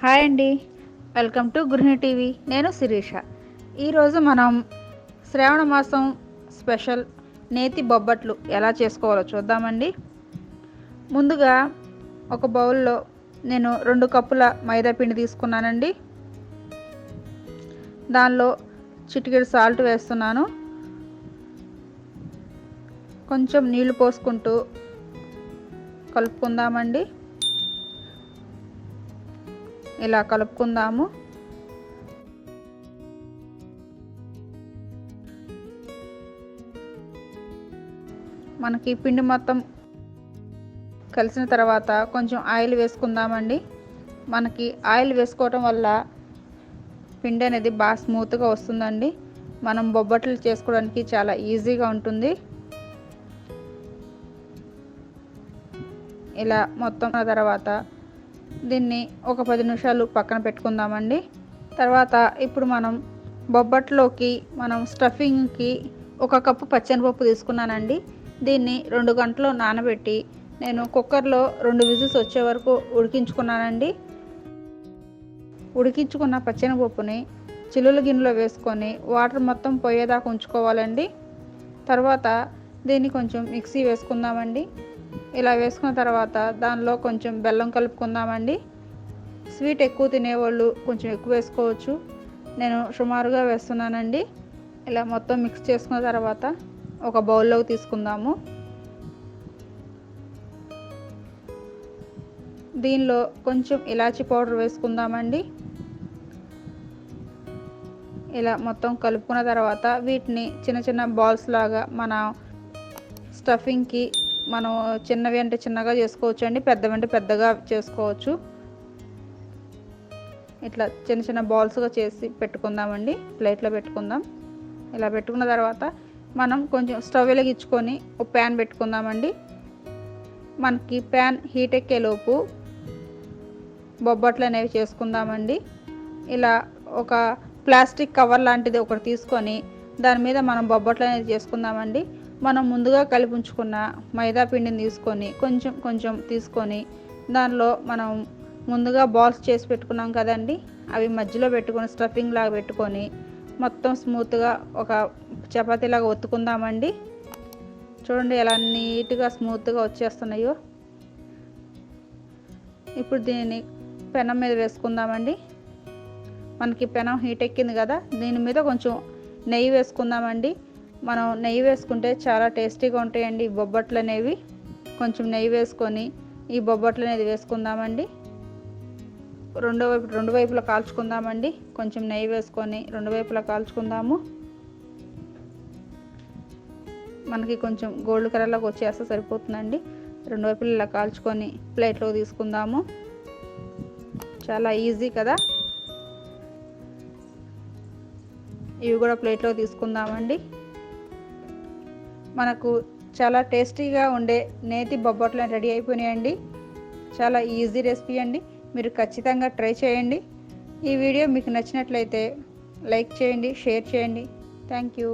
Hi అండి, welcome to గృహిణి TV. నేను శిరీష. ఈరోజు మనం శ్రావణ మాసం స్పెషల్ నేతి బొబ్బట్లు ఎలా చేసుకోవాలో చూద్దామండి. ముందుగా ఒక బౌల్లో నేను 2 కప్పుల మైదా పిండి తీసుకున్నానండి. దానిలో చిటికెడు సాల్ట్ వేస్తున్నాను. కొంచెం నీళ్లు పోసుకుంటూ కలుపుకుందామండి. ఇలా కలుపుకుందాము. మనకి పిండి మొత్తం కలిసిన తర్వాత కొంచెం ఆయిల్ వేసుకుందామండి. మనకి ఆయిల్ వేసుకోవటం వల్ల పిండి అనేది బాగా స్మూత్గా వస్తుందండి. మనం బొబ్బట్లు చేసుకోవడానికి చాలా ఈజీగా ఉంటుంది. ఇలా మొత్తం తర్వాత దీన్ని ఒక 10 నిమిషాలు పక్కన పెట్టుకుందామండి. తర్వాత ఇప్పుడు మనం బొబ్బట్లోకి స్టఫింగ్కి 1 కప్పు పచ్చెనపప్పు తీసుకున్నానండి. దీన్ని 2 గంటలు నానబెట్టి నేను కుక్కర్లో 2 విజిల్స్ వచ్చే వరకు ఉడికించుకున్నానండి. ఉడికించుకున్న పచ్చెనపప్పుని చిల్లుల గిన్నెలో వేసుకొని వాటర్ మొత్తం పోయేదాకా ఉంచుకోవాలండి. తర్వాత దీన్ని కొంచెం మిక్సీ వేసుకుందామండి. ఇలా వేసుకున్న తర్వాత దానిలో కొంచెం బెల్లం కలుపుకుందామండి. స్వీట్ ఎక్కువ తినేవాళ్ళు కొంచెం ఎక్కువ వేసుకోవచ్చు. నేను సుమారుగా వేస్తున్నానండి. ఇలా మొత్తం మిక్స్ చేసుకున్న తర్వాత ఒక బౌల్లోకి తీసుకుందాము. దీనిలో కొంచెం ఇలాచీ పౌడర్ వేసుకుందామండి. ఇలా మొత్తం కలుపుకున్న తర్వాత వీటిని చిన్న చిన్న బాల్స్ లాగా మన స్టఫింగ్కి మనం చిన్నవి అంటే చిన్నగా చేసుకోవచ్చు అండి, పెద్దవి అంటే పెద్దగా చేసుకోవచ్చు. ఇట్లా చిన్న చిన్న బాల్స్గా చేసి పెట్టుకుందామండి. ప్లేట్లో పెట్టుకుందాం. ఇలా పెట్టుకున్న తర్వాత మనం కొంచెం స్టవ్ వెలిగించుకొని ఒక ప్యాన్ పెట్టుకుందామండి. మనకి ప్యాన్ హీట్ ఎక్కేలోపు బొబ్బట్లు అనేవి చేసుకుందామండి. ఇలా ఒక ప్లాస్టిక్ కవర్ లాంటిది ఒకటి తీసుకొని దాని మీద మనం బొబ్బట్లు అనేది చేసుకుందామండి. మనం ముందుగా కలిపి ఉంచుకున్న మైదా పిండిని తీసుకొని కొంచెం కొంచెం తీసుకొని దానిలో మనం ముందుగా బాల్స్ చేసి పెట్టుకున్నాం కదండి, అవి మధ్యలో పెట్టుకొని స్టఫింగ్ లాగా పెట్టుకొని మొత్తం స్మూత్గా ఒక చపాతీలాగా ఒత్తుకుందామండి. చూడండి ఎలా నీట్గా స్మూత్గా వచ్చేస్తున్నాయో. ఇప్పుడు దీన్ని పెనం మీద వేసుకుందామండి. మనకి పెనం హీట్ ఎక్కింది కదా, దీని మీద కొంచెం నెయ్యి వేసుకుందామండి. మనం నెయ్యి వేసుకుంటే చాలా టేస్టీగా ఉంటాయండి ఈ బొబ్బట్లు అనేవి. కొంచెం నెయ్యి వేసుకొని ఈ బొబ్బట్లు అనేది వేసుకుందామండి. రెండు వైపులా కాల్చుకుందామండి. కొంచెం నెయ్యి వేసుకొని 2 వైపులా కాల్చుకుందాము. మనకి కొంచెం గోల్డ్ కలర్లోకి వచ్చేస్తే సరిపోతుందండి. 2 వైపులా ఇలా కాల్చుకొని ప్లేట్లో తీసుకుందాము. చాలా ఈజీ కదా. ఇవి కూడా ప్లేట్లో తీసుకుందామండి. మనకు చాలా టేస్టీగా ఉండే నేతి బొబ్బట్లు రెడీ అయిపోయినాయండి. చాలా ఈజీ రెసిపీ అండి. మీరు ఖచ్చితంగా ట్రై చేయండి. ఈ వీడియో మీకు నచ్చినట్లయితే లైక్ చేయండి, షేర్ చేయండి. Thank you.